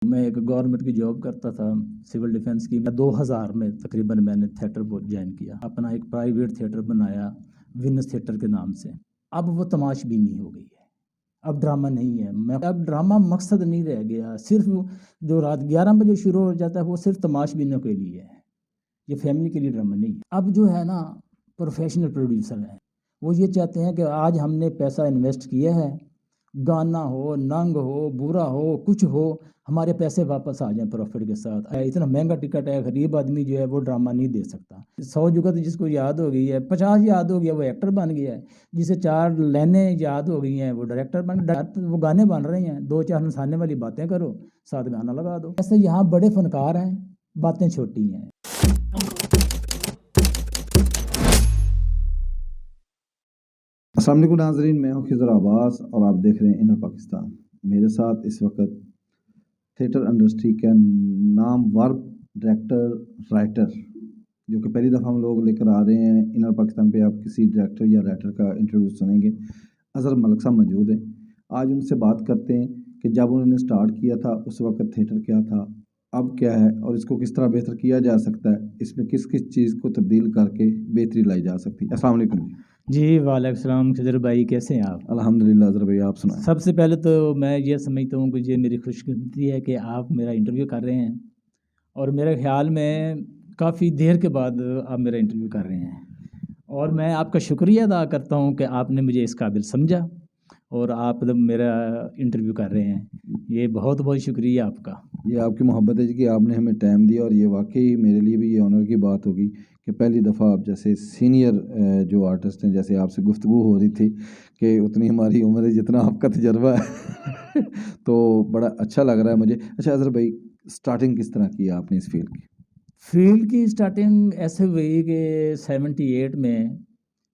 میں ایک گورنمنٹ کی جاب کرتا تھا سول ڈیفنس کی. 2000 میں تقریباً میں نے تھیٹر کو جوائن کیا، اپنا ایک پرائیویٹ تھیٹر بنایا وینس تھیٹر کے نام سے. اب وہ تماش بھی نہیں ہو گئی ہے، اب ڈرامہ نہیں ہے. اب ڈرامہ مقصد نہیں رہ گیا، صرف جو رات 11 بجے شروع ہو جاتا ہے وہ صرف تماش بینوں کے لیے ہے، یہ فیملی کے لیے ڈرامہ نہیں ہے. اب جو ہے نا پروفیشنل پروڈیوسر ہیں، وہ یہ چاہتے ہیں کہ آج ہم نے پیسہ انویسٹ کیا ہے، گانا ہو، ننگ ہو، برا ہو، کچھ ہو، ہمارے پیسے واپس آ جائیں پروفٹ کے ساتھ. اتنا مہنگا ٹکٹ ہے، غریب آدمی جو ہے وہ ڈرامہ نہیں دے سکتا. 100 جگت جس کو یاد ہو گئی ہے، 50 یاد ہو گیا وہ ایکٹر بن گیا ہے، جسے 4 لائنیں یاد ہو گئی ہیں وہ ڈائریکٹر بن گیا. وہ گانے بن رہے ہیں، 2-4 ہنسانے والی باتیں کرو، ساتھ گانا لگا دو. ایسے یہاں بڑے فنکار ہیں، باتیں چھوٹی ہیں. السلام علیکم ناظرین، میں ہوں خضر عباس اور آپ دیکھ رہے ہیں انر پاکستان. میرے ساتھ اس وقت تھیٹر انڈسٹری کے نامور ڈائریکٹر رائٹر جو کہ پہلی دفعہ ہم لوگ لے کر آ رہے ہیں انر پاکستان پہ. آپ کسی ڈائریکٹر یا رائٹر کا انٹرویو سنیں گے. اظہر ملک صاحب موجود ہیں. آج ان سے بات کرتے ہیں کہ جب انہوں نے سٹارٹ کیا تھا اس وقت تھیٹر کیا تھا، اب کیا ہے، اور اس کو کس طرح بہتر کیا جا سکتا ہے، اس میں کس کس چیز کو تبدیل کر کے بہتری لائی جا سکتی ہے. السلام علیکم. جی وعلیکم السلام خضر بھائی، کیسے ہیں آپ؟ الحمدللہ. اظہر بھائی آپ سنائیں. سب سے پہلے تو میں یہ سمجھتا ہوں کہ یہ میری خوش قسمتی ہے کہ آپ میرا انٹرویو کر رہے ہیں، اور میرے خیال میں کافی دیر کے بعد آپ میرا انٹرویو کر رہے ہیں، اور میں آپ کا شکریہ ادا کرتا ہوں کہ آپ نے مجھے اس قابل سمجھا اور آپ میرا انٹرویو کر رہے ہیں. یہ بہت بہت شکریہ آپ کا. یہ آپ کی محبت ہے کہ آپ نے ہمیں ٹائم دیا، اور یہ واقعی میرے لیے بھی یہ آنر کی بات ہوگی کہ پہلی دفعہ آپ جیسے سینئر جو آرٹسٹ ہیں، جیسے آپ سے گفتگو ہو رہی تھی کہ اتنی ہماری عمر ہے جتنا آپ کا تجربہ ہے تو بڑا اچھا لگ رہا ہے مجھے. اچھا اظہر بھائی، سٹارٹنگ کس طرح کی آپ نے اس فیلڈ کی اسٹارٹنگ ایسے ہوئی کہ 78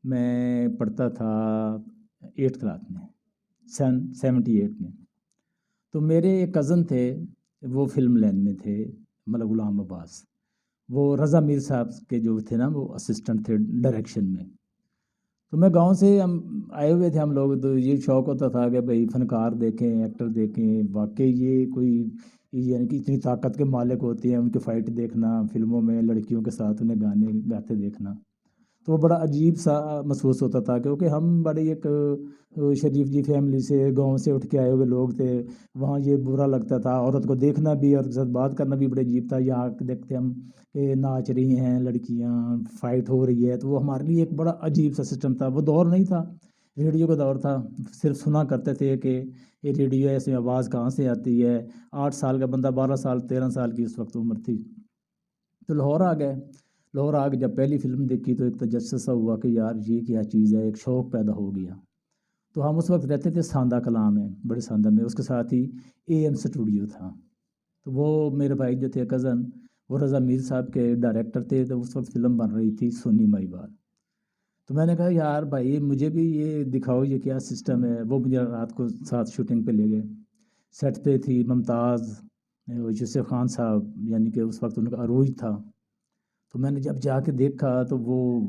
میں پڑھتا تھا 8th کلاس میں، سن 78 میں. تو میرے ایک کزن تھے، وہ فلم لائن میں تھے، مطلب غلام عباس. وہ رضا میر صاحب کے جو تھے نا، وہ اسسٹنٹ تھے ڈائریکشن میں. تو میں گاؤں سے ہم آئے ہوئے تھے ہم لوگ، تو یہ شوق ہوتا تھا کہ بھئی فنکار دیکھیں، ایکٹر دیکھیں، واقعی یہ کوئی یعنی کہ اتنی طاقت کے مالک ہوتے ہیں، ان کی فائٹ دیکھنا، فلموں میں لڑکیوں کے ساتھ انہیں گانے گاتے دیکھنا، تو وہ بڑا عجیب سا محسوس ہوتا تھا. کیونکہ ہم بڑے ایک شریف جی فیملی سے، گاؤں سے اٹھ کے آئے ہوئے لوگ تھے. وہاں یہ برا لگتا تھا، عورت کو دیکھنا بھی، عورت کے ساتھ بات کرنا بھی بڑے عجیب تھا. یہاں دیکھتے ہم کہ ناچ رہی ہیں لڑکیاں، فائٹ ہو رہی ہے، تو وہ ہمارے لیے ایک بڑا عجیب سا سسٹم تھا. وہ دور نہیں تھا، ریڈیو کا دور تھا، صرف سنا کرتے تھے کہ یہ ریڈیو ہے، اس میں آواز کہاں سے آتی ہے. 8 سال کا بندہ، 12 سال 13 سال کی اس وقت عمر تھی. تو لاہور آ گئے. لاہور آ کے جب پہلی فلم دیکھی تو ایک تجسس ہوا کہ یار یہ کیا چیز ہے، ایک شوق پیدا ہو گیا. تو ہم اس وقت رہتے تھے ساندہ کلام میں، بڑے ساندہ میں، اس کے ساتھ ہی AM اسٹوڈیو تھا. تو وہ میرے بھائی جو تھے کزن، وہ رضا میر صاحب کے ڈائریکٹر تھے. تو اس وقت فلم بن رہی تھی سونی مائی بات. تو میں نے کہا یار بھائی مجھے بھی یہ دکھاؤ یہ کیا سسٹم ہے. وہ مجھے رات کو ساتھ شوٹنگ پہ لے گئے. سیٹ پہ تھی ممتاز، یوسف خان صاحب، یعنی کہ اس وقت ان کا عروج تھا. تو میں نے جب جا کے دیکھا تو وہ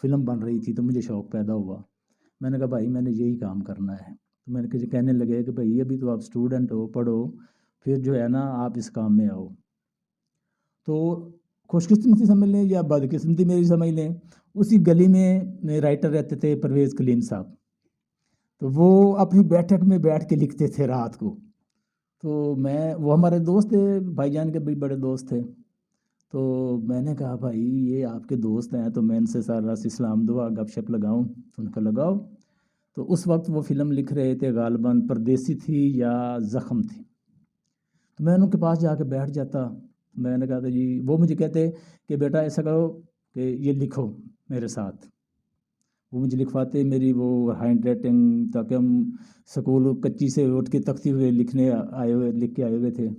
فلم بن رہی تھی، تو مجھے شوق پیدا ہوا. میں نے کہا بھائی میں نے یہی کام کرنا ہے. تو میں نے کہنے لگے کہ بھائی ابھی تو آپ اسٹوڈنٹ ہو، پڑھو، پھر جو ہے نا آپ اس کام میں آؤ. تو خوش قسمتی سمجھ لیں یا بد قسمتی میری سمجھ لیں، اسی گلی میں رائٹر رہتے تھے پرویز کلیم صاحب. تو وہ اپنی بیٹھک میں بیٹھ کے لکھتے تھے رات کو. تو وہ ہمارے دوست تھے، بھائی جان کے بھی بڑے دوست تھے. تو میں نے کہا بھائی یہ آپ کے دوست ہیں، تو میں ان سے سارا اسلام دعا گپ شپ لگاؤں. تو ان کا لگاؤ. تو اس وقت وہ فلم لکھ رہے تھے، غالباً پردیسی تھی یا زخم تھی. تو میں ان کے پاس جا کے بیٹھ جاتا. میں نے کہا تھا جی، وہ مجھے کہتے کہ بیٹا ایسا کرو کہ یہ لکھو میرے ساتھ. وہ مجھے لکھواتے، میری وہ ہینڈ رائٹنگ، تاکہ ہم سکول کچی سے اٹھ کے تختی ہوئے لکھ کے آئے ہوئے تھے.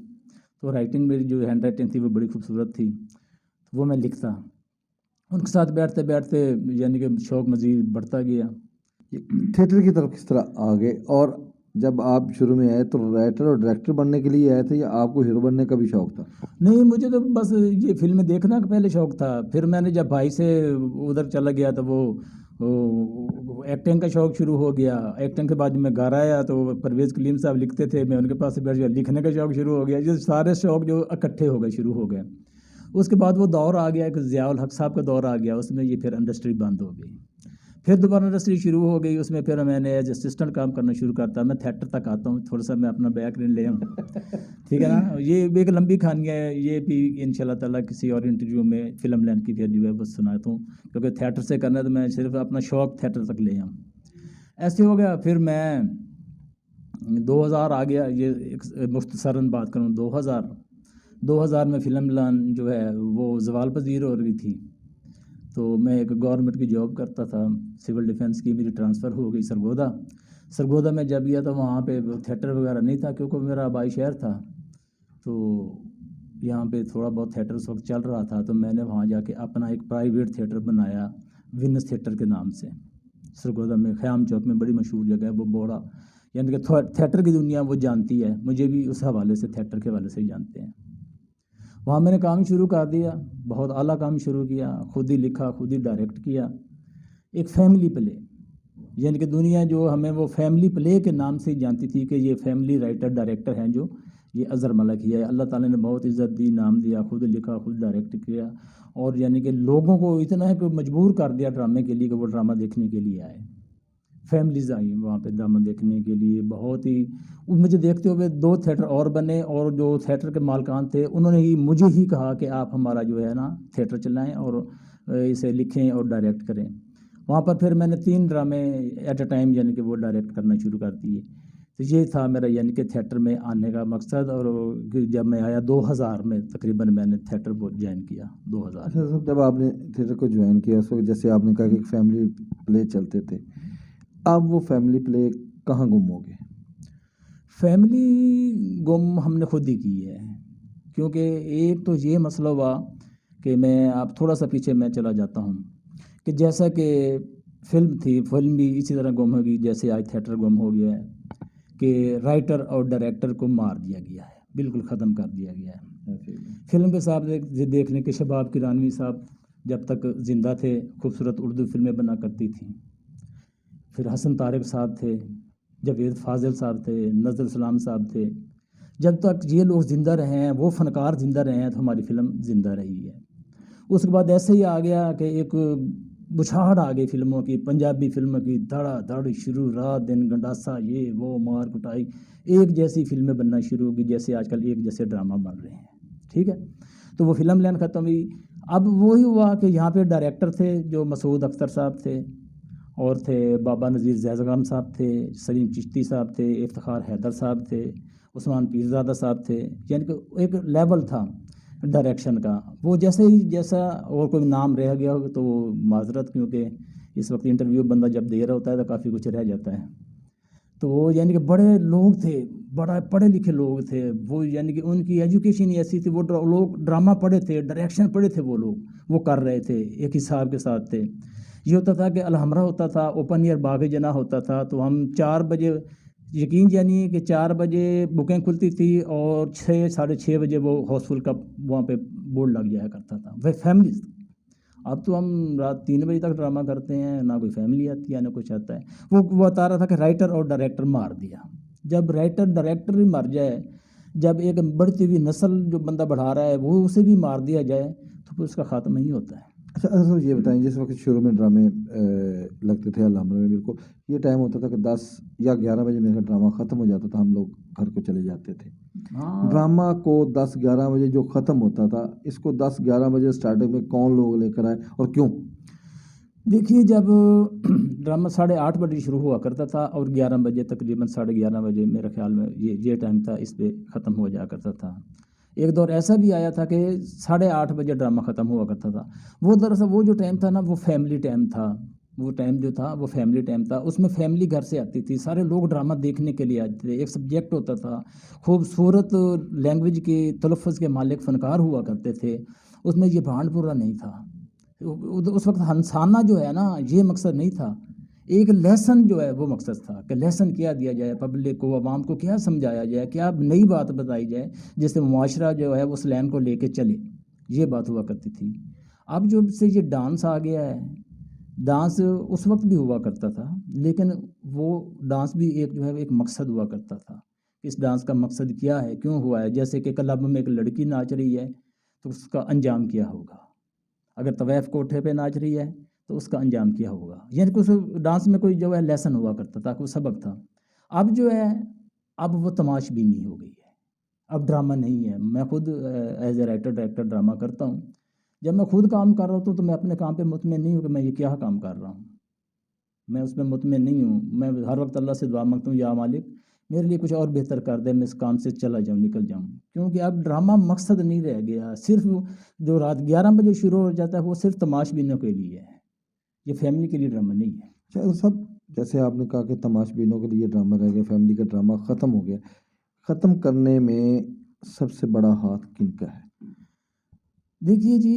تو رائٹنگ میری جو ہینڈ رائٹنگ تھی وہ بڑی خوبصورت تھی. وہ میں لکھتا، ان کے ساتھ بیٹھتے بیٹھتے یعنی کہ شوق مزید بڑھتا گیا. تھیٹر کی طرف کس طرح آگے؟ اور جب آپ شروع میں آئے تو رائٹر اور ڈائریکٹر بننے کے لیے آئے تھے یا آپ کو ہیرو بننے کا بھی شوق تھا؟ نہیں، مجھے تو بس یہ فلمیں دیکھنا کا پہلے شوق تھا. پھر میں نے جب بھائی سے ادھر چلا گیا تو وہ ایکٹنگ کا شوق شروع ہو گیا. ایکٹنگ کے بعد جب میں گھر آیا تو پرویز کلیم صاحب لکھتے تھے, میں ان کے پاس سے بیٹھ گیا, لکھنے کا شوق شروع ہو گیا. یہ سارے شوق جو اکٹھے ہو گئے, شروع ہو گئے. اس کے بعد وہ دور آ گیا کہ ضیاء الحق صاحب کا دور آ گیا, اس میں یہ پھر انڈسٹری بند ہو گئی. پھر دوبارہ انڈسٹری شروع ہو گئی, اس میں پھر میں نے ایز اسسٹنٹ کام کرنا شروع کرتا. میں تھیٹر تک آتا ہوں, تھوڑا سا میں اپنا بیک گراؤنڈ لے آؤں, ٹھیک ہے نا. یہ ایک لمبی کہانی ہے, یہ بھی انشاءاللہ تعالیٰ کسی اور انٹرویو میں فلم لین کی پھر جو ہے وہ سناتا ہوں, کیونکہ تھیٹر سے کرنا ہے تو میں صرف اپنا شوق تھیٹر تک لے آؤں. ایسے ہو گیا. پھر میں 2000 آ گیا, یہ ایک مختصراً بات کروں, 2000 میں فلم لان جو ہے وہ زوال پذیر ہو رہی تھی. تو میں ایک گورنمنٹ کی جاب کرتا تھا, سول ڈیفنس کی. میری ٹرانسفر ہو گئی سرگودا میں. جب گیا تو وہاں پہ تھیٹر وغیرہ نہیں تھا, کیونکہ میرا آبائی شہر تھا. تو یہاں پہ تھوڑا بہت تھیٹر اس وقت چل رہا تھا, تو میں نے وہاں جا کے اپنا ایک پرائیویٹ تھیٹر بنایا وینس تھیٹر کے نام سے. سرگودا میں خیام چوک میں بڑی مشہور جگہ ہے وہ بوڑا, یعنی کہ تھیٹر کی دنیا وہ جانتی ہے, مجھے بھی اس حوالے سے تھیٹر کے حوالے سے ہی جانتے ہیں. وہاں میں نے کام شروع کر دیا, بہت اعلیٰ کام شروع کیا, خود ہی لکھا, خود ہی ڈائریکٹ کیا. ایک فیملی پلے, یعنی کہ دنیا جو ہمیں وہ فیملی پلے کے نام سے ہی جانتی تھی کہ یہ فیملی رائٹر ڈائریکٹر ہیں جو یہ اظہر ملک ہی ہے. اللہ تعالیٰ نے بہت عزت دی, نام دیا, خود لکھا, خود ڈائریکٹ کیا. اور یعنی کہ لوگوں کو اتنا ہے کہ مجبور کر دیا ڈرامے کے لیے کہ وہ ڈرامہ دیکھنے کے لیے آئے. فیملیز آئی وہاں پہ ڈرامہ دیکھنے کے لیے. بہت ہی مجھے دیکھتے ہوئے 2 تھیٹر اور بنے, اور جو تھیٹر کے مالکان تھے انہوں نے ہی مجھے ہی کہا کہ آپ ہمارا جو ہے نا تھیٹر چلائیں اور اسے لکھیں اور ڈائریکٹ کریں. وہاں پر پھر میں نے 3 ڈرامے ایٹ اے ٹائم یعنی کہ وہ ڈائریکٹ کرنا شروع کر دیے. تو یہ تھا میرا یعنی کہ تھیٹر میں آنے کا مقصد. اور جب میں آیا 2000 میں تقریباً میں نے تھیٹر کو جوائن کیا 2000. اچھا, جب آپ نے تھیٹر کو جوائن کیا اس وقت جیسے آپ نے کہا کہ ایک فیملی پلے چلتے تھے, اب وہ فیملی پلے کہاں گم ہو گئے؟ فیملی گم ہم نے خود ہی کی ہے, کیونکہ ایک تو یہ مسئلہ ہوا کہ میں اب تھوڑا سا پیچھے میں چلا جاتا ہوں کہ جیسا کہ فلم تھی, فلم بھی اسی طرح گم ہو گئی جیسے آج تھیٹر گم ہو گیا ہے, کہ رائٹر اور ڈائریکٹر کو مار دیا گیا ہے, بالکل ختم کر دیا گیا ہے. فلم کے صاحب دیکھنے کے شباب کرانوی صاحب جب تک زندہ تھے خوبصورت اردو فلمیں بنا کرتی تھیں. پھر حسن طارق صاحب تھے, جاوید فاضل صاحب تھے, نظر سلام صاحب تھے. جب تک یہ لوگ زندہ رہے ہیں, وہ فنکار زندہ رہے ہیں, تو ہماری فلم زندہ رہی ہے. اس کے بعد ایسے ہی آ گیا کہ ایک بچھاڑ آ گئی فلموں کی, پنجابی فلموں کی دھڑا دھڑ شروع, رات دن گنڈاسا, یہ وہ مار کٹائی, ایک جیسی فلمیں بننا شروع ہوگی جیسے آج کل ایک جیسے ڈرامہ بن رہے ہیں. ٹھیک ہے, تو وہ فلم لین ختم ہوئی. اب وہی ہوا کہ یہاں پہ ڈائریکٹر تھے جو مسعود اختر صاحب تھے, اور تھے بابا نذیر زیزگام صاحب تھے, سلیم چشتی صاحب تھے, افتخار حیدر صاحب تھے, عثمان پیرزادہ صاحب تھے. یعنی کہ ایک لیول تھا ڈائریکشن کا. وہ جیسا اور کوئی نام رہ گیا ہو تو وہ معذرت, کیونکہ اس وقت انٹرویو بندہ جب دے رہا ہوتا ہے تو کافی کچھ رہ جاتا ہے. تو وہ یعنی کہ بڑے لوگ تھے, بڑا پڑھے لکھے لوگ تھے وہ, یعنی کہ ان کی ایجوکیشن ہی ایسی تھی, وہ لوگ ڈرامہ پڑھے تھے, ڈائریکشن پڑھے تھے, وہ لوگ وہ کر رہے تھے, ایک حساب کے ساتھ تھے. یہ ہوتا تھا کہ الحمرہ ہوتا تھا, اوپن ایئر باغ جناح ہوتا تھا, تو ہم 4 بجے, یقین جانیے کہ 4 بجے بکنگ کھلتی تھی اور 6-6:30 بجے وہ ہاؤس فل کا وہاں پہ بورڈ لگ جایا کرتا تھا. وہ فیملیز. اب تو ہم رات 3 بجے تک ڈرامہ کرتے ہیں, نہ کوئی فیملی آتی ہے نہ کچھ آتا ہے. وہ بتا رہا تھا کہ رائٹر اور ڈائریکٹر مار دیا. جب رائٹر ڈائریکٹر بھی مر جائے, جب ایک بڑھتی ہوئی نسل جو بندہ بڑھا رہا ہے وہ اسے بھی مار دیا جائے, تو پھر اس کا خاتمہ ہی ہوتا ہے. اچھا یہ بتائیں, جس وقت شروع میں ڈرامے لگتے تھے الحمرہ میں, بالکل یہ ٹائم ہوتا تھا کہ 10 یا 11 بجے میرا ڈرامہ ختم ہو جاتا تھا, ہم لوگ گھر کو چلے جاتے تھے. ڈرامہ کو 10-11 بجے جو ختم ہوتا تھا, اس کو 10-11 بجے اسٹارٹنگ میں کون لوگ لے کر آئے اور کیوں؟ دیکھیے, جب ڈرامہ 8:30 بجے شروع ہوا کرتا تھا اور 11 بجے تقریباً 11:30 بجے میرے خیال میں یہ ٹائم تھا, اس پہ ختم ہو جایا کرتا تھا. ایک دور ایسا بھی آیا تھا کہ 8:30 بجے ڈرامہ ختم ہوا کرتا تھا. وہ دراصل وہ جو ٹائم تھا نا, وہ فیملی ٹائم تھا. وہ ٹائم جو تھا وہ فیملی ٹائم تھا. اس میں فیملی گھر سے آتی تھی, سارے لوگ ڈرامہ دیکھنے کے لیے آتے تھے. ایک سبجیکٹ ہوتا تھا, خوبصورت لینگویج کے تلفظ کے مالک فنکار ہوا کرتے تھے. اس میں یہ بھانڈ پورا نہیں تھا. اس وقت ہنسانا جو ہے نا, یہ مقصد نہیں تھا. ایک لیسن جو ہے وہ مقصد تھا کہ لیسن کیا دیا جائے پبلک کو, عوام کو کیا سمجھایا جائے, کیا نئی بات بتائی جائے جس سے معاشرہ جو ہے اس لائن کو لے کے چلے. یہ بات ہوا کرتی تھی. اب جب سے یہ ڈانس آ گیا ہے, ڈانس اس وقت بھی ہوا کرتا تھا، لیکن وہ ڈانس بھی ایک جو ہے ایک مقصد ہوا کرتا تھا. اس ڈانس کا مقصد کیا ہے، کیوں ہوا ہے؟ جیسے کہ کلب میں ایک لڑکی ناچ رہی ہے تو اس کا انجام کیا ہوگا، اگر طویف کوٹھے پہ ناچ رہی ہے تو اس کا انجام کیا ہوگا. یعنی کہ اس ڈانس میں کوئی جو ہے لیسن ہوا کرتا تھا، کوئی سبق تھا. اب جو ہے اب وہ تماش بینی ہو گئی ہے، اب ڈرامہ نہیں ہے. میں خود as a writer director drama کرتا ہوں. جب میں خود کام کر رہا ہوں تو میں اپنے کام پہ مطمئن نہیں ہوں کہ میں یہ کیا کام کر رہا ہوں، میں اس میں مطمئن نہیں ہوں. میں ہر وقت اللہ سے دعا مانگتا ہوں، یا مالک میرے لیے کچھ اور بہتر کر دے، میں اس کام سے چلا جاؤں، نکل جاؤں. کیونکہ اب ڈرامہ مقصد نہیں رہ گیا. صرف جو رات 11 بجے شروع ہو جاتا ہے وہ صرف تماش بینوں کے لیے ہے، یہ فیملی کے لیے ڈرامہ نہیں ہے. شاید صاحب جیسے آپ نے کہا کہ تماش بینوں کے لیے ڈرامہ رہ گیا، فیملی کا ڈرامہ ختم ہو گیا، ختم کرنے میں سب سے بڑا ہاتھ کن کا ہے؟ دیکھیے جی،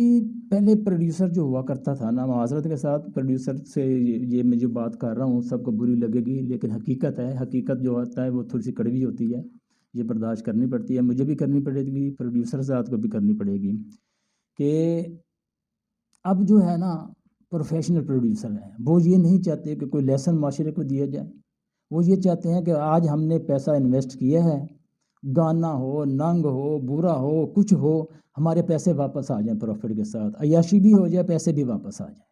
پہلے پروڈیوسر جو ہوا کرتا تھا نا، معذرت کے ساتھ پروڈیوسر سے یہ میں جو بات کر رہا ہوں سب کو بری لگے گی، لیکن حقیقت ہے. حقیقت جو ہوتا ہے وہ تھوڑی سی کڑوی ہوتی ہے، یہ برداشت کرنی پڑتی ہے. مجھے بھی کرنی پڑے گی، پروڈیوسر ذات کو بھی کرنی پڑے گی. کہ اب جو ہے نا پروفیشنل پروڈیوسر ہیں، وہ یہ نہیں چاہتے کہ کوئی لیسن معاشرے کو دیا جائے. وہ یہ چاہتے ہیں کہ آج ہم نے پیسہ انویسٹ کیا ہے، گانا ہو، ننگ ہو، برا ہو، کچھ ہو، ہمارے پیسے واپس آ جائیں پروفٹ کے ساتھ، عیاشی بھی ہو جائے، پیسے بھی واپس آ جائیں.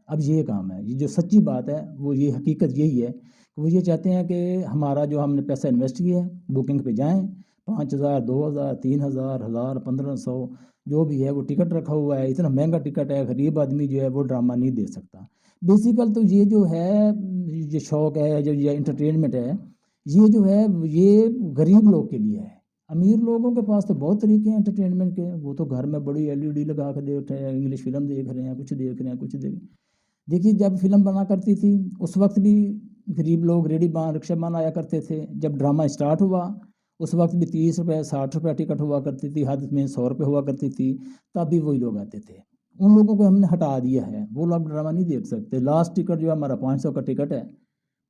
اب یہ کام ہے، یہ جو سچی بات ہے وہ یہ حقیقت یہی ہے کہ وہ یہ چاہتے ہیں کہ ہمارا جو ہم نے پیسہ انویسٹ کیا ہے بکنگ پہ جائیں، 5,000 2,000 3,000 1,000 1,500 جو بھی ہے وہ ٹکٹ رکھا ہوا ہے. اتنا مہنگا ٹکٹ ہے، غریب آدمی جو ہے وہ ڈرامہ نہیں دے سکتا. بیسیکل تو یہ جو ہے یہ شوق ہے، جو یہ انٹرٹینمنٹ ہے، یہ جو ہے یہ غریب لوگ کے لیے ہے. امیر لوگوں کے پاس تو بہت طریقے ہیں انٹرٹینمنٹ کے، وہ تو گھر میں بڑی LED لگا کے دیکھ رہے ہیں، انگلش فلم دیکھ رہے ہیں، کچھ دیکھ رہے ہیں، کچھ دیکھ. دیکھیے جب فلم بنا کرتی تھی اس وقت بھی غریب لوگ ریڈی بان رکشہ بان آیا کرتے تھے. جب ڈرامہ اسٹارٹ ہوا اس وقت بھی 30 روپے 60 روپے ٹکٹ ہوا کرتی تھی، حد میں 100 روپے ہوا کرتی تھی، تب بھی وہی لوگ آتے تھے. ان لوگوں کو ہم نے ہٹا دیا ہے، وہ لوگ ڈرامہ نہیں دیکھ سکتے. لاسٹ ٹکٹ جو ہے ہمارا 500 کا ٹکٹ ہے،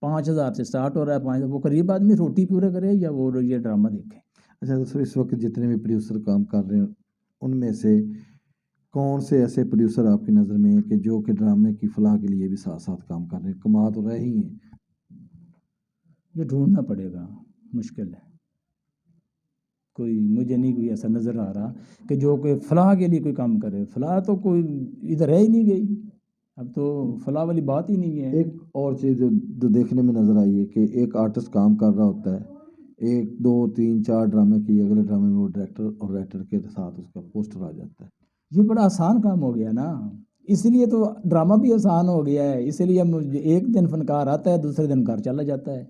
5,000 سے سٹارٹ ہو رہا ہے. 5 وہ غریب آدمی روٹی پورے کرے یا وہ یہ ڈرامہ دیکھے. اچھا دوستو، اس وقت جتنے بھی پروڈیوسر کام کر رہے ہیں ان میں سے کون سے ایسے پروڈیوسر آپ کی نظر میں ہیں کہ جو کہ ڈرامے کی فلاح کے لیے بھی ساتھ ساتھ کام کر رہے ہیں، کما تو رہے ہی ہیں؟ یہ ڈھونڈنا پڑے گا، مشکل ہے. کوئی مجھے نہیں کوئی ایسا نظر آ رہا کہ جو کہ فلاح کے لیے کوئی کام کرے. فلاح تو کوئی ادھر رہ ہی نہیں گئی، اب تو فلاح والی بات ہی نہیں ہے. ایک اور چیز جو دیکھنے میں نظر آئی ہے کہ ایک آرٹسٹ کام کر رہا ہوتا ہے، 1 2 3 4 ڈرامے کی، اگلے ڈرامے میں وہ ڈائریکٹر اور رائٹر کے ساتھ اس کا پوسٹر آ جاتا ہے. یہ بڑا آسان کام ہو گیا نا، اس لیے تو ڈرامہ بھی آسان ہو گیا ہے. اسی لیے ایک دن فنکار آتا ہے، دوسرے دن گھر چلا جاتا ہے.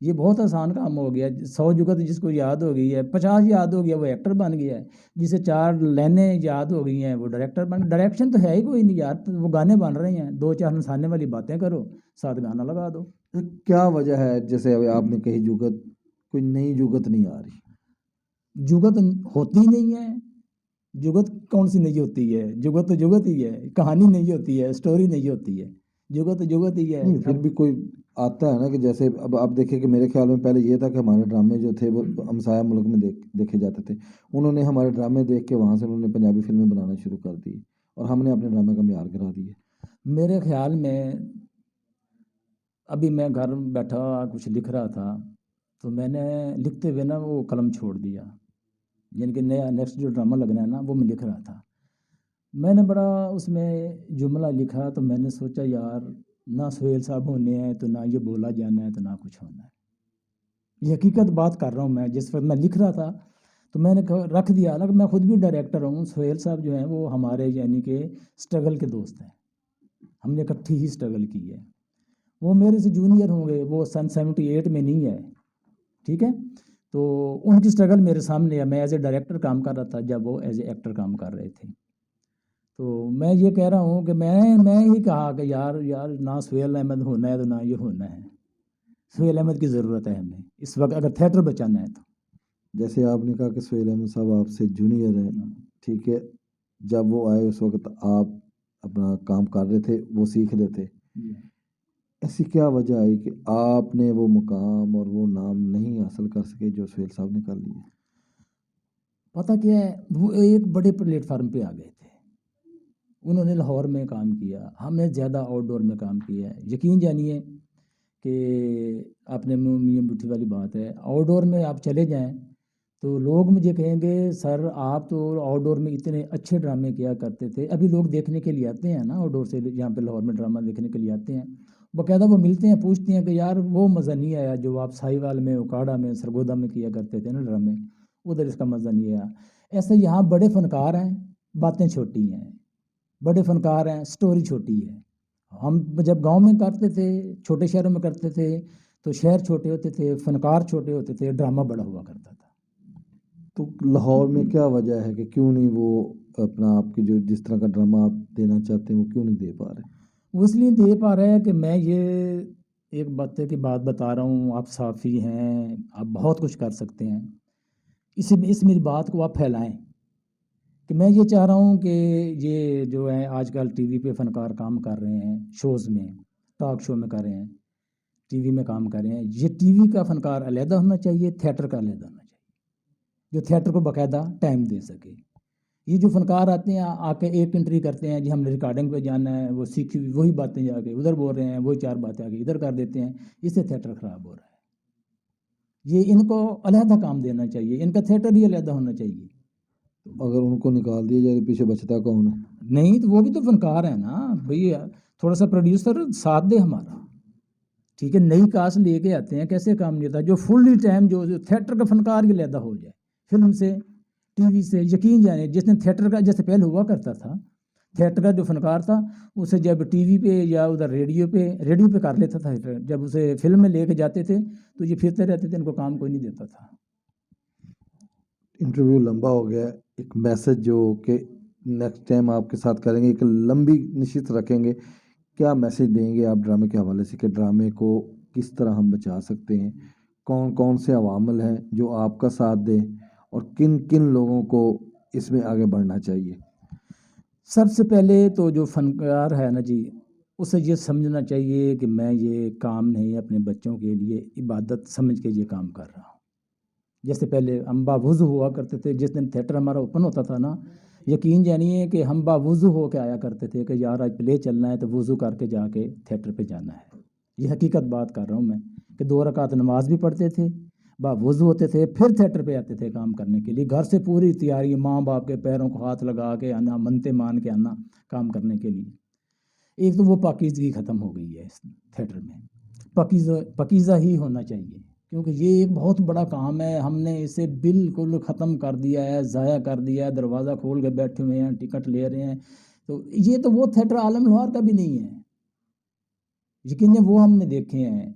یہ بہت آسان کام ہو گیا. 100 جگت جس کو یاد ہو گئی ہے، 50 یاد ہو گیا وہ ایکٹر بن گیا ہے. جسے 4 لائنیں یاد ہو گئی ہیں وہ ڈائریکٹر بن. ڈائریکشن تو ہے ہی کوئی نہیں یار، وہ گانے بن رہے ہیں، 2 4 ہنسانے والی باتیں کرو، ساتھ گانا لگا دو. کیا وجہ ہے؟ جیسے ابھی آپ نے کہی جگت، کوئی نئی جگت نہیں آ رہی. جگت ہوتی نہیں ہے. جگت کون سی نہیں ہوتی ہے؟ جگت تو جگت ہی ہے، کہانی نہیں ہوتی ہے، سٹوری نہیں ہوتی ہے، جگت تو جگت ہی ہے. نہیں، پھر بھی کوئی آتا ہے نا کہ جیسے اب آپ دیکھیں کہ میرے خیال میں پہلے یہ تھا کہ ہمارے ڈرامے جو تھے وہ ہمسایہ ملک میں دیکھے جاتے تھے. انہوں نے ہمارے ڈرامے دیکھ کے وہاں سے انہوں نے پنجابی فلمیں بنانا شروع کر دی اور ہم نے اپنے ڈرامے کا معیار گرا دیا. میرے خیال میں ابھی میں گھر بیٹھا کچھ لکھ رہا تھا تو میں نے لکھتے ہوئے نا وہ قلم چھوڑ دیا. یعنی کہ نیا نیکسٹ جو ڈرامہ لگنا ہے نا وہ میں لکھ رہا تھا. میں نے بڑا اس میں جملہ لکھا تو میں نے سوچا یار نہ سہیل صاحب ہونے ہیں تو نہ یہ بولا جانا ہے تو نہ کچھ ہونا ہے. یہ حقیقت بات کر رہا ہوں. میں جس وقت میں لکھ رہا تھا تو میں نے رکھ دیا. حالانکہ میں خود بھی ڈائریکٹر ہوں. سہیل صاحب جو ہیں وہ ہمارے یعنی کہ سٹرگل کے دوست ہیں، ہم نے اکٹھی ہی سٹرگل کی ہے. وہ میرے سے جونیئر ہوں گے، وہ سن 78 میں نہیں ہے، ٹھیک ہے. تو ان کی سٹرگل میرے سامنے ہے. میں ایز اے ڈائریکٹر کام کر رہا تھا جب وہ ایز اے ایکٹر کام کر رہے تھے. تو میں یہ کہہ رہا ہوں کہ میں ہی کہا کہ یار نہ سہیل احمد ہونا ہے تو نہ یہ ہونا ہے. سہیل احمد کی ضرورت ہے ہمیں اس وقت اگر تھیٹر بچانا ہے تو. جیسے آپ نے کہا کہ سہیل احمد صاحب آپ سے جونیئر ہیں، ٹھیک ہے. جب وہ آئے اس وقت آپ اپنا کام کر رہے تھے، وہ سیکھ رہے تھے. ایسی کیا وجہ آئی کہ آپ نے وہ مقام اور وہ نام نہیں حاصل کر سکے جو سہیل صاحب نے کر لیے؟ پتہ کیا ہے، وہ ایک بڑے پلیٹ فارم پہ آ گئے تھے. انہوں نے لاہور میں کام کیا، ہم نے زیادہ آؤٹ ڈور میں کام کیا ہے۔ یقین جانیے کہ آپ نے میاں بٹھی والی بات ہے، آؤٹ ڈور میں آپ چلے جائیں تو لوگ مجھے کہیں گے سر آپ تو آؤٹ ڈور میں اتنے اچھے ڈرامے کیا کرتے تھے، ابھی لوگ دیکھنے کے لیے آتے ہیں نا آؤٹ ڈور سے، یہاں پہ لاہور میں ڈرامہ دیکھنے کے لیے آتے ہیں، باقاعدہ وہ ملتے ہیں پوچھتے ہیں کہ یار وہ مزہ نہیں آیا جو آپ ساہیوال میں، اکاڑا میں، سرگودا میں کیا کرتے تھے نا ڈرامے، ادھر اس کا مزہ نہیں آیا۔ ایسے یہاں بڑے فنکار ہیں، باتیں چھوٹی ہیں، بڑے فنکار ہیں، سٹوری چھوٹی ہے۔ ہم جب گاؤں میں کرتے تھے، چھوٹے شہروں میں کرتے تھے تو شہر چھوٹے ہوتے تھے، فنکار چھوٹے ہوتے تھے، ڈرامہ بڑا ہوا کرتا تھا۔ تو لاہور میں کیا وجہ ہے کہ کیوں نہیں وہ اپنا آپ کی جو جس طرح کا ڈرامہ آپ دینا چاہتے ہیں وہ کیوں نہیں دے پا رہے؟ وہ اس لیے دے پا رہے ہیں کہ میں یہ ایک بات کی بات بتا رہا ہوں، آپ صحافی ہیں، آپ بہت کچھ کر سکتے ہیں، اس میری بات کو آپ پھیلائیں کہ میں یہ چاہ رہا ہوں کہ یہ جو ہے آج کل ٹی وی پہ فنکار کام کر رہے ہیں، شوز میں، ٹاک شو میں کر رہے ہیں، ٹی وی میں کام کر رہے ہیں، یہ ٹی وی کا فنکار علیحدہ ہونا چاہیے، تھیٹر کا علیحدہ ہونا چاہیے، جو تھیٹر کو باقاعدہ ٹائم دے سکے۔ یہ جو فنکار آتے ہیں آ کے ایک انٹری کرتے ہیں، جی ہم نے ریکارڈنگ پہ جانا ہے، وہ سیکھی ہوئی وہی باتیں جا کے ادھر بول رہے ہیں، وہی چار باتیں آ کے ادھر کر دیتے ہیں، اس سے تھیٹر خراب ہو رہا ہے۔ یہ ان کو علیحدہ کام دینا چاہیے، ان کا تھیٹر ہی علیحدہ ہونا چاہیے۔ اگر ان کو نکال دیا جائے تو پیچھے بچتا کون ہے؟ نہیں تو وہ بھی تو فنکار ہیں نا بھئی، تھوڑا سا پروڈیوسر ساتھ دے ہمارا، ٹھیک ہے، نئی کاسٹ لے کے آتے ہیں، کیسے کام نہیں ہوتا، جو فلی ٹائم جو تھیٹر کا فنکار ہی علیحدہ ہو جائے، فلم سے، ٹی وی سے۔ یقین جانے جس نے تھیٹر کا، جیسے پہلے ہوا کرتا تھا، تھیٹر کا جو فنکار تھا اسے جب ٹی وی پہ یا ادھر ریڈیو پہ کر لیتا تھا، جب اسے فلم میں لے کے جاتے تھے تو یہ پھرتے رہتے تھے، ان کو کام کوئی نہیں دیتا تھا۔ انٹرویو لمبا ہو گیا ہے، ایک میسج جو کہ نیکسٹ ٹائم آپ کے ساتھ کریں گے، ایک لمبی نشست رکھیں گے، کیا میسج دیں گے آپ ڈرامے کے حوالے سے کہ ڈرامے کو کس طرح ہم بچا سکتے ہیں، کون کون سے عوامل ہیں جو آپ کا ساتھ دیں اور کن کن لوگوں کو اس میں آگے بڑھنا چاہیے؟ سب سے پہلے تو جو فنکار ہے نا جی، اسے یہ سمجھنا چاہیے کہ میں یہ کام نہیں اپنے بچوں کے لیے عبادت سمجھ کے یہ کام کر رہا ہوں۔ جیسے پہلے ہم باوضو ہوا کرتے تھے، جس دن تھیٹر ہمارا اوپن ہوتا تھا نا، یقین جانیے کہ ہم باوضو ہو کے آیا کرتے تھے کہ یار آج پلے چلنا ہے تو وضو کر کے جا کے تھیٹر پہ جانا ہے۔ یہ حقیقت بات کر رہا ہوں میں کہ 2 رکعت نماز بھی پڑھتے تھے، باوضو ہوتے تھے، پھر تھیٹر پہ آتے تھے کام کرنے کے لیے، گھر سے پوری تیاری، ماں باپ کے پیروں کو ہاتھ لگا کے آنا، منتے مان کے آنا کام کرنے کے لیے۔ ایک تو وہ پاکیزگی ختم ہو گئی ہے اس تھیٹر میں، پاکیزہ ہی ہونا چاہیے، کیونکہ یہ ایک بہت بڑا کام ہے، ہم نے اسے بالکل ختم کر دیا ہے، ضائع کر دیا ہے، دروازہ کھول کے بیٹھے ہوئے ہیں، ٹکٹ لے رہے ہیں، تو یہ تو وہ تھیٹر عالم لوہار کا بھی نہیں ہے، لیکن وہ ہم نے دیکھے ہیں،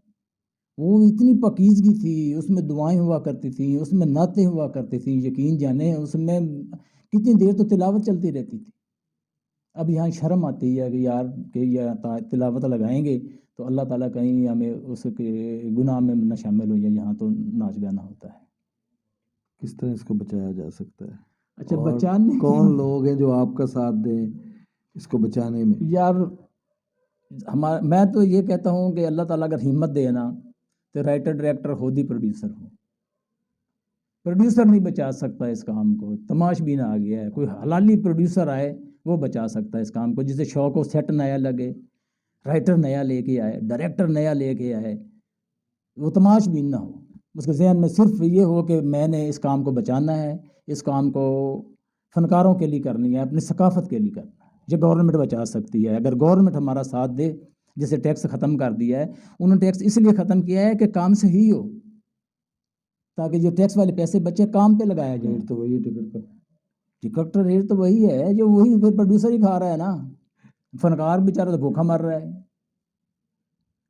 وہ اتنی پاکیزگی تھی، اس میں دعائیں ہوا کرتی تھیں، اس میں نعتیں ہوا کرتی تھیں، یقین جانے اس میں کتنی دیر تو تلاوت چلتی رہتی تھی۔ اب یہاں شرم آتی ہے کہ یار کہ یہ تلاوت لگائیں گے تو اللہ تعالیٰ کہیں ہمیں اس کے گناہ میں نہ شامل ہو جائے، یہاں تو ناچ گانا ہوتا ہے۔ کس طرح اس کو بچایا جا سکتا ہے؟ اچھا، اور بچانے کون لوگ ہیں جو آپ کا ساتھ دیں اس کو بچانے میں؟ یار میں تو یہ کہتا ہوں کہ اللہ تعالیٰ اگر ہمت دے نا تو رائٹر ڈائریکٹر خود ہی پروڈیوسر ہو، پروڈیوسر نہیں بچا سکتا اس کام کو، تماش بین آ گیا ہے، کوئی حلالی پروڈیوسر آئے وہ بچا سکتا ہے اس کام کو، جسے شوق ہو، سیٹ نیا لگے، رائٹر نیا لے کے آئے، ڈائریکٹر نیا لے کے آئے، وہ تماش بین نہ ہو، اس کے ذہن میں صرف یہ ہو کہ میں نے اس کام کو بچانا ہے، اس کام کو فنکاروں کے لیے کرنی ہے، اپنی ثقافت کے لیے کرنا ہے۔ یہ گورنمنٹ بچا سکتی ہے اگر گورنمنٹ ہمارا ساتھ دے، جیسے ٹیکس ختم کر دیا ہے، انہوں نے ٹیکس اس لیے ختم کیا ہے کہ کام صحیح ہو، تاکہ جو ٹیکس والے پیسے بچے کام پہ لگایا جائے۔ ریٹ تو وہی ٹکٹ کا، ٹکٹ کا ریٹ تو وہی ہے جو وہی پھر پروڈیوسر ہی کھا رہا ہے نا، فنکار بیچارہ تو بھوکا مر رہا ہے۔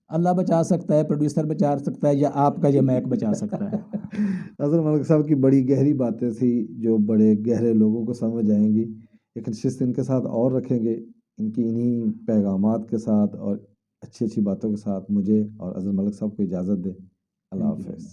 اللہ بچا سکتا ہے، پروڈیوسر بچا سکتا ہے، یا آپ کا یہ میک بچا سکتا ہے۔ اظہر ملک صاحب کی بڑی گہری باتیں تھی جو بڑے گہرے لوگوں کو سمجھ آئیں گی، ایک نشست ان کے ساتھ اور رکھیں گے، ان کی انہی پیغامات کے ساتھ اور اچھی اچھی باتوں کے ساتھ مجھے اور اظہر ملک صاحب کو اجازت دیں۔ اللہ حافظ۔